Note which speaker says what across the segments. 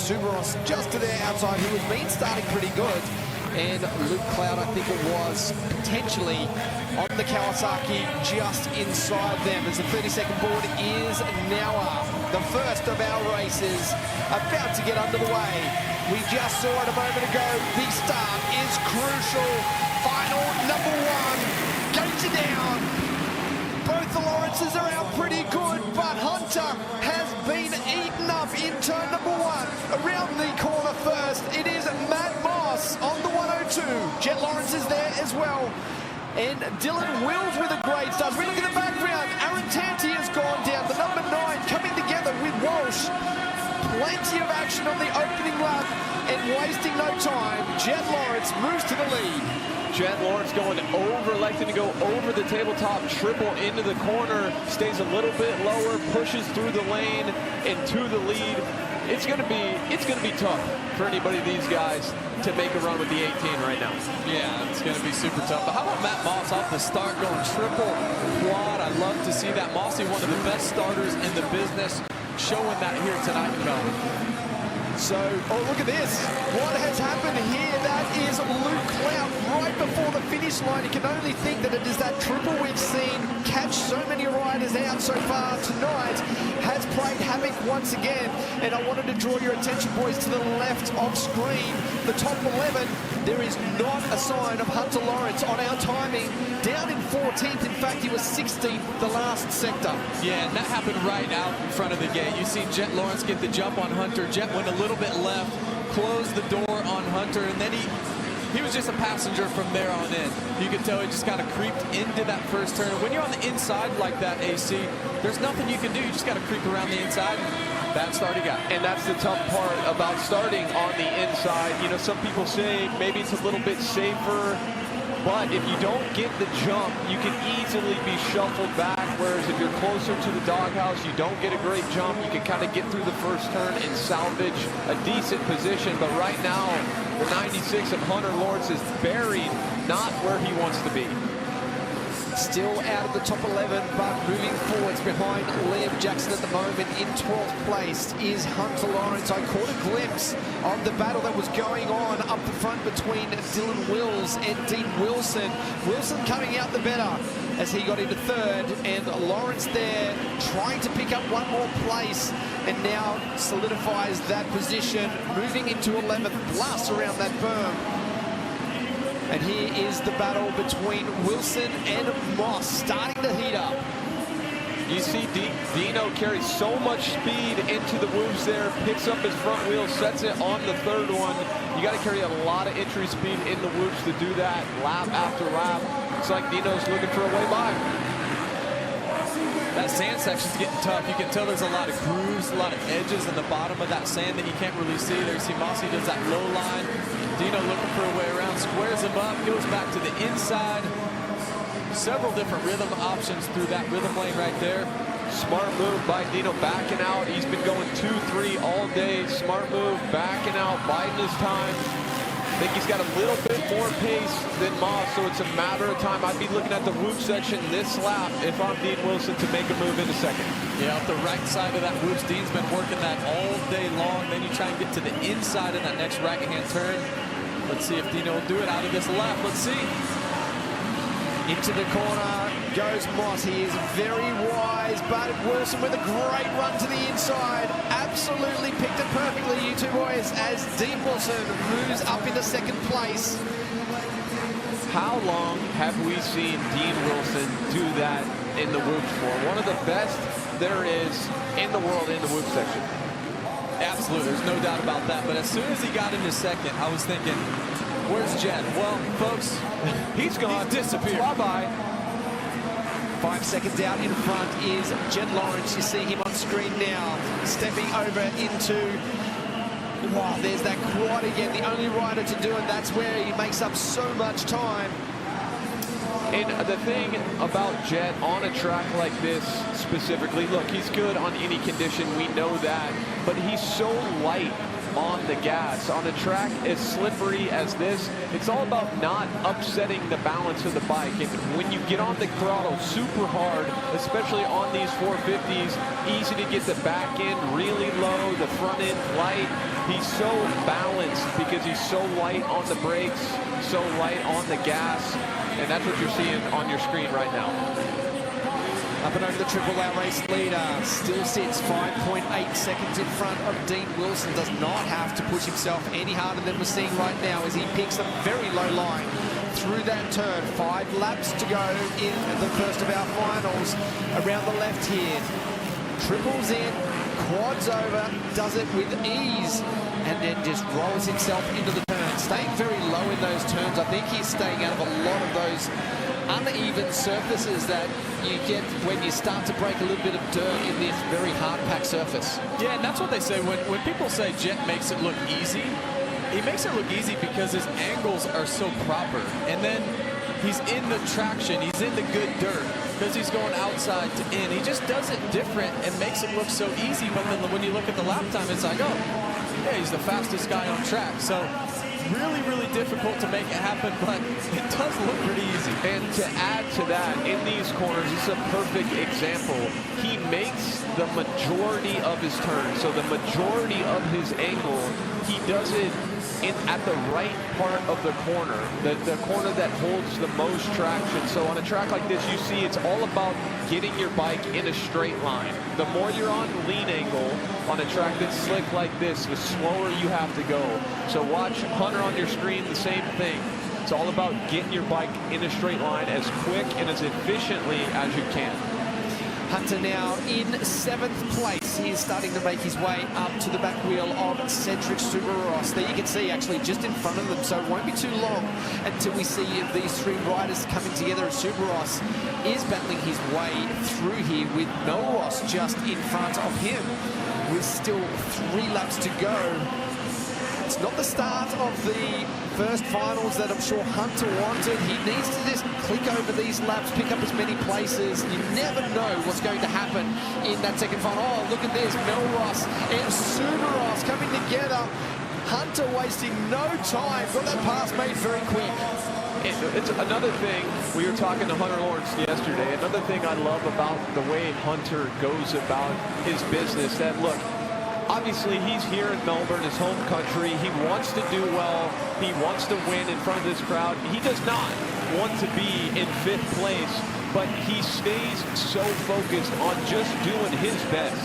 Speaker 1: Supercross just to their outside, who has been starting pretty good. And Luke Cloud, I think it was, potentially on the Kawasaki just inside them as the 30-second board is now up. The first of our races about to get underway. We just saw it a moment ago. The start is crucial. Final number one. Gates are down. Both the Lawrences are out pretty good, but Hunter has been eaten up in turn number one. Around the corner first, it is Matt Moss on the 102. Jett Lawrence is there as well. And Dylan Wills with a great start. We look at the background. Aaron Tanti has gone down. The number 9 coming together with Walsh. Plenty of action on the opening lap and wasting no time. Jett Lawrence moves to the lead.
Speaker 2: Jett Lawrence going over, electing to go over the tabletop, triple into the corner, stays a little bit lower, pushes through the lane and to the lead. It's gonna be tough for anybody of these guys to make a run with the 18 right now.
Speaker 3: Yeah, it's gonna be super tough. But how about Matt Moss off the start going triple quad? I love to see that. Mossy, one of the best starters in the business, showing that here tonight in Melbourne.
Speaker 1: So, oh, look at this. What has happened here? That is Luke Cloud right before the finish line. You can only think that it is that triple we've seen catch so many riders out so far tonight. Has played havoc once again. And I wanted to draw your attention, boys, to the left of screen. The top 11, there is not a sign of Hunter Lawrence on our timing. Down in 14th. In fact, he was 16th the last sector.
Speaker 3: Yeah, and that happened right out in front of the gate. You see Jett Lawrence get the jump on Hunter. Jett went a little bit left, closed the door on Hunter, and then he was just a passenger from there on in. You could tell he just kind of creeped into that first turn. When you're on the inside like that, AC, there's nothing you can do. You just got to creep around the inside. Bad start he got.
Speaker 2: And that's the tough part about starting on the inside. You know, some people say maybe it's a little bit safer, but if you don't get the jump, you can easily be shuffled back. Whereas if you're closer to the doghouse, you don't get a great jump. You can kind of get through the first turn and salvage a decent position. But right now, the 96 of Hunter Lawrence is buried, not where he wants to be.
Speaker 1: Still out of the top 11, but moving forwards behind Liam Jackson at the moment. In 12th place is Hunter Lawrence. I caught a glimpse of the battle that was going on up the front between Dylan Wills and Dean Wilson. Wilson coming out the better as he got into third, and Lawrence there trying to pick up one more place and now solidifies that position, moving into 11th plus around that berm. And here is the battle between Wilson and Moss starting to heat up.
Speaker 2: You see Dino carries so much speed into the whoops there, picks up his front wheel, sets it on the third one. You got to carry a lot of entry speed in the whoops to do that lap after lap. Looks like Dino's looking for a way by.
Speaker 3: That sand section's getting tough. You can tell there's a lot of grooves, a lot of edges in the bottom of that sand that you can't really see. There you see Mossy does that low line. Dino looking for a way around, squares him up, goes back to the inside. Several different rhythm options through that rhythm lane right there.
Speaker 2: Smart move by Dino, backing out. He's been going 2-3 all day. Smart move, backing out, biding his time. I think he's got a little bit more pace than Moss, so it's a matter of time. I'd be looking at the whoop section this lap if I'm Dean Wilson to make a move into second.
Speaker 3: Yeah, off the right side of that whoops, Dean's been working that all day long. Then you try and get to the inside in that next right-hand turn. Let's see if Dino will do it out of this lap. Let's see.
Speaker 1: Into the corner goes Moss. He is very wise, but Wilson with a great run to the inside. Absolutely picked it perfectly, you two boys, as Dean Wilson moves up into second place.
Speaker 2: How long have we seen Dean Wilson do that in the whoops for? One of the best there is in the world in the whoop section.
Speaker 3: Absolutely, there's no doubt about that. But as soon as he got into second, I was thinking, where's Jett? Well, folks,
Speaker 2: he's gone.
Speaker 3: He's disappeared.
Speaker 2: Bye-bye.
Speaker 1: 5 seconds out in front is Jett Lawrence. You see him on screen now, stepping over into... Wow, there's that quad again, the only rider to do it. That's where he makes up so much time.
Speaker 2: And the thing about Jett on a track like this specifically, look, he's good on any condition, we know that, but he's so light on the gas. On a track as slippery as this, it's all about not upsetting the balance of the bike. And when you get on the throttle super hard, especially on these 450s, easy to get the back end really low, the front end light. He's so balanced because he's so light on the brakes, so light on the gas, and that's what you're seeing on your screen right now.
Speaker 1: Up and over the Triple R race leader, still sits 5.8 seconds in front of Dean Wilson. Does not have to push himself any harder than we're seeing right now as he picks a very low line through that turn. 5 laps to go in the first of our finals. Around the left here, triples in, quads over, does it with ease, and then just rolls himself into the turn. Staying very low in those turns. I think he's staying out of a lot of those uneven surfaces that you get when you start to break a little bit of dirt in this very hard-packed surface.
Speaker 3: Yeah, and that's what they say when people say Jett makes it look easy. He makes it look easy because his angles are so proper. And then he's in the traction. He's in the good dirt because he's going outside to in. He just does it different and makes it look so easy. But then when you look at the lap time, it's like, oh, yeah, he's the fastest guy on track. So really, really difficult to make it happen, but it does look pretty easy.
Speaker 2: And to add to that, in these corners, this is a perfect example. He makes the majority of his turns. So the majority of his angle, he does it at the right part of the corner, the corner that holds the most traction. So on a track like this, you see it's all about getting your bike in a straight line. The more you're on lean angle on a track that's slick like this, the slower you have to go. So watch Hunter on your screen, the same thing. It's all about getting your bike in a straight line as quick and as efficiently as you can.
Speaker 1: Hunter now in 7th place. He is starting to make his way up to the back wheel of Centric Supercross. There you can see actually just in front of them, so it won't be too long until we see if these 3 riders coming together. Supercross is battling his way through here with Melrose just in front of him with still 3 laps to go. It's not the start of the first finals that I'm sure Hunter wanted. He needs to just click over these laps, pick up as many places. You never know what's going to happen in that second final. Oh, look at this. Melrose and Supercross coming together. Hunter wasting no time. Got that pass made very quick.
Speaker 2: It's another thing, we were talking to Hunter Lawrence yesterday, another thing I love about the way Hunter goes about his business, that look, obviously, he's here in Melbourne, his home country. He wants to do well. He wants to win in front of this crowd. He does not want to be in 5th place, but he stays so focused on just doing his best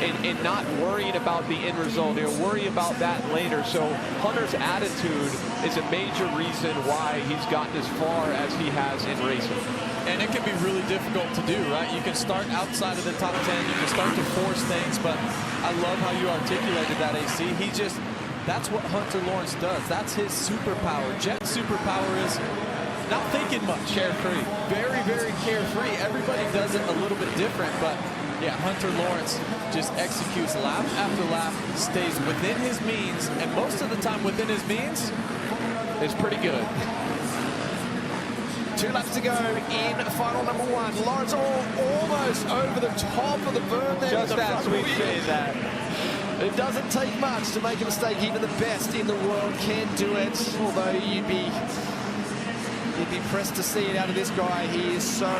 Speaker 2: and not worrying about the end result. He'll worry about that later. So Hunter's attitude is a major reason why he's gotten as far as he has in racing.
Speaker 3: And it can be really difficult to do, right? You can start outside of the top 10. You can start to force things, but I love how you articulated that, AC. That's what Hunter Lawrence does. That's his superpower. Jett's superpower is not thinking much.
Speaker 2: Carefree.
Speaker 3: Very, very carefree. Everybody does it a little bit different, but yeah, Hunter Lawrence just executes lap after lap, stays within his means, and most of the time within his means is pretty good.
Speaker 1: 2 laps to go in final number 1. Lawrence almost over the top of the berm there.
Speaker 2: Just as we say that.
Speaker 1: It doesn't take much to make a mistake. Even the best in the world can do it. Although you'd be pressed to see it out of this guy. He is so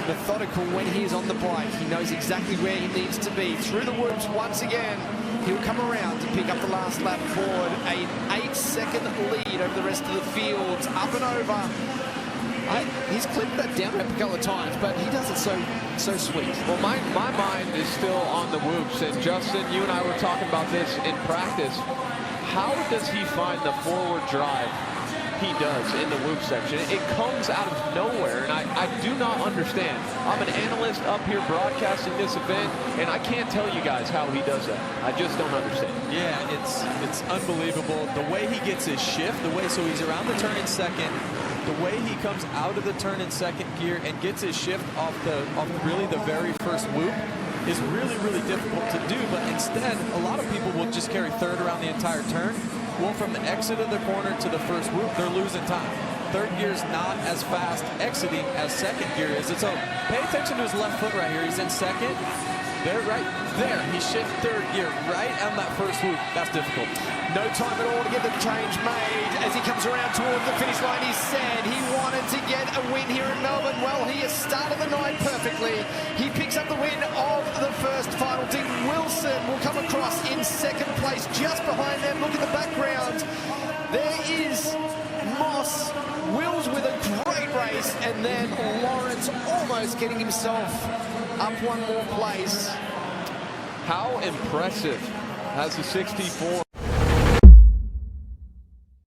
Speaker 1: methodical when he is on the bike. He knows exactly where he needs to be. Through the whoops once again. He'll come around to pick up the last lap forward. An 8-second lead over the rest of the fields. Up and over. He's clipped that down a couple of times, but he does it so sweet.
Speaker 2: Well, my mind is still on the whoops, and Justin, you and I were talking about this in practice. How does he find the forward drive he does in the whoop section? It comes out of nowhere, and I do not understand. I'm an analyst up here broadcasting this event, and I can't tell you guys how he does that. I just don't understand.
Speaker 3: Yeah, it's unbelievable. The way he gets his shift, so he's around the turn in second, the way he comes out of the turn in second gear and gets his shift off really the very first whoop is really, really difficult to do. But instead, a lot of people will just carry third around the entire turn. Well, from the exit of the corner to the first whoop, they're losing time. Third gear is not as fast exiting as second gear is. So pay attention to his left foot right here. He's in second. They're right there. He shifted third gear right on that first loop. That's difficult.
Speaker 1: No time at all to get the change made as he comes around towards the finish line. He said he wanted to get a win here in Melbourne. Well, he has started the night perfectly. He picks up the win of the first final. Dean Wilson will come across in second place. Just behind them, look at the background. There is Moss. Wills with a great race, and then Lawrence almost getting himself up one more place.
Speaker 2: How impressive has the 64